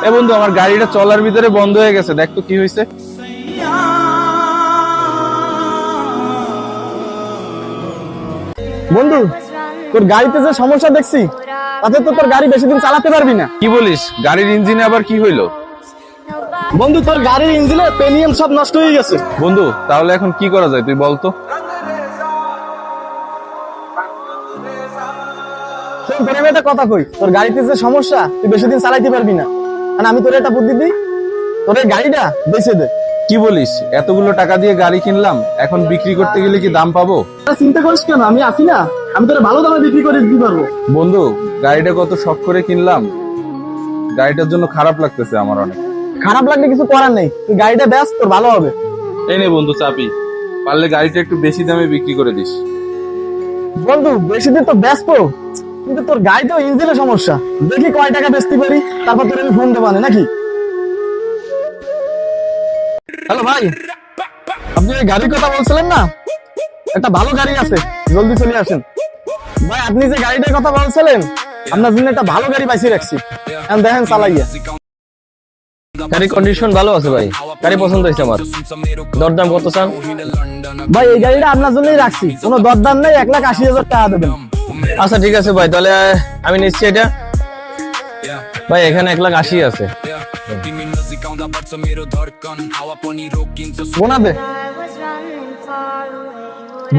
এ বন্ধু, আমার গাড়িটা চলার ভিতরে বন্ধ হয়ে গেছে, দেখ তো কি হয়েছে। বন্ধু, তোর গাড়িতে যে সমস্যা দেখছি তাতে তো তোর গাড়ি বেশি দিন চালাতে পারবি না। কি বলিস? গাড়ির ইঞ্জিনে আবার কি হইলো? বন্ধু, তোর গাড়ির ইঞ্জিনে পেনিয়াম সব নষ্ট হয়ে গেছে। বন্ধু, তাহলে এখন কি করা যায় তুই বলতো। শোন, তোর আমি একটা কথা কই, তোর গাড়িতে যে সমস্যা তুই বেশি দিন চালাইতে পারবি না। আর আমি তোর একটা বুদ্ধি দিই, তোর এই গাড়িটা বেচে দে। কি বলিস? এতগুলো টাকা দিয়ে গাড়ি কিনলাম, এখন বিক্রি করতে গেলে কি দাম পাবো? চিন্তা করিস কেন, আমি আছি না, আমি তোর ভালো দামে বিক্রি করে দিতে পারবো। বন্ধু, গাড়িটা কত শখ করে কিনলাম, গাড়িটার জন্য খারাপ লাগতেছে আমার অনেক। খারাপ লাগলে কিছু করার নেই, তুই গাড়িটা বেচ, তোর ভালো হবে। এই নে বন্ধু চাবি, পারলে গাড়িটা একটু বেশি দামে বিক্রি করে দিস। বন্ধু, বেশি দিন তো বেচবো, কিন্তু তোর গাড়িতেও ইঞ্জিনের সমস্যা, দেখি কয় টাকা বেচতে পারি, তারপর তোর আমি ফোন দেবো নাকি। হ্যালো ভাই, আপনি ওই গাড়ির কথা বলছিলেন না? একটা ভালো গাড়ি আছে, জলদি চলে আসেন। ভাই, আপনি যে গাড়িটার কথা বলছিলেন, আপনার জন্য একটা ভালো গাড়ি পাইছি রাখছি, এখন দেখেন চালাইয়া। গাড়ির কন্ডিশন ভালো আছে ভাই, গাড়ি পছন্দ হয়েছে আমার। দরদাম কত চান? ভাই, এই গাড়িটা আপনার জন্যই রাখছি, কোনো দরদাম নেই, 1,80,000 টাকা দেবেন। আচ্ছা ঠিক আছে ভাই, তাহলে আমি নিচ্ছি এটা। ভাই এখানে 1,80,000 আছে। গোনা দে।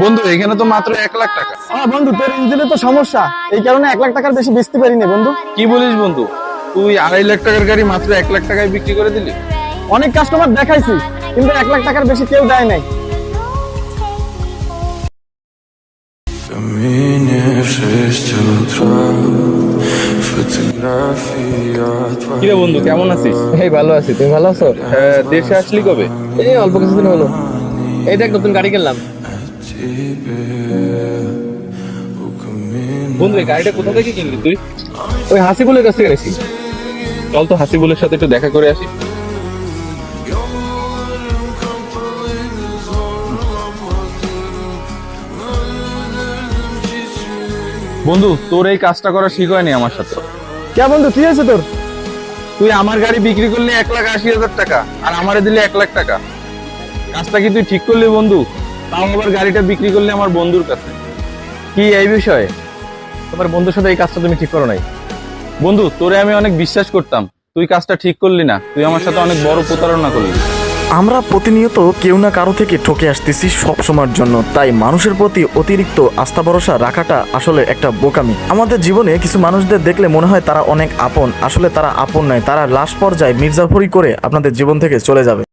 বন্ধু, এখানে তো মাত্র 1,00,000 টাকা। বন্ধু, তোর ইঞ্জিনে তো সমস্যা, এই কারণে 1,00,000 টাকার বেশি বেচতে পারি না বন্ধু। কি বলিস বন্ধু? তুই 2.5 লাখ টাকার গাড়ি মাত্র 1,00,000 টাকায় বিক্রি করে দিলি? অনেক কাস্টমার দেখাইছি, কিন্তু 1,00,000 টাকার বেশি কেউ দেয় নাই। কিরে বন্ধু, কেমন আছিস? এই ভালো আছি, তুমি ভালো আছো? দেশে আসলি কবে? এই অল্প কিছুদিন হলো। এই দেখ নতুন গাড়ি কিনলাম। বন্ধু, এই গাড়িটা কোথা থেকে কিনলি তুই? ওই হাসিবুলের কাছ থেকে গেছি। চল তো হাসিবুলের সাথে একটু দেখা করে আসি। বন্ধু, তোর এই কাজটা করা ঠিক হয়নি আমার সাথে। কে বন্ধু, কি হয়েছে তোর? তুই আমার গাড়ি বিক্রি করলি 1,80,000 টাকা, আর আমারে দিলি 1,00,000 টাকা। কাজটা কি তুই ঠিক করলি বন্ধু? তাও আবার গাড়িটা বিক্রি করলি আমার বন্ধুর কাছে। কি এই বিষয়ে? তোমার বন্ধুর সাথে এই কাজটা তুমি ঠিক করো নাই। বন্ধু, তোরে আমি অনেক বিশ্বাস করতাম, তুই কাজটা ঠিক করলি না, তুই আমার সাথে অনেক বড় প্রতারণা করলি। আমরা প্রতিনিয়ত কেউ না কারো থেকে ঠকে আসতেছি সব সময়ের জন্য, তাই মানুষের প্রতি অতিরিক্ত আস্থা ভরসা রাখাটা আসলে একটা বোকামি। আমাদের জীবনে কিছু মানুষদের দেখলে মনে হয় তারা অনেক আপন, আসলে তারা আপন নয়, তারা লাশ পর্যায়ে মির্জাফরি করে আপনাদের জীবন থেকে চলে যাবে।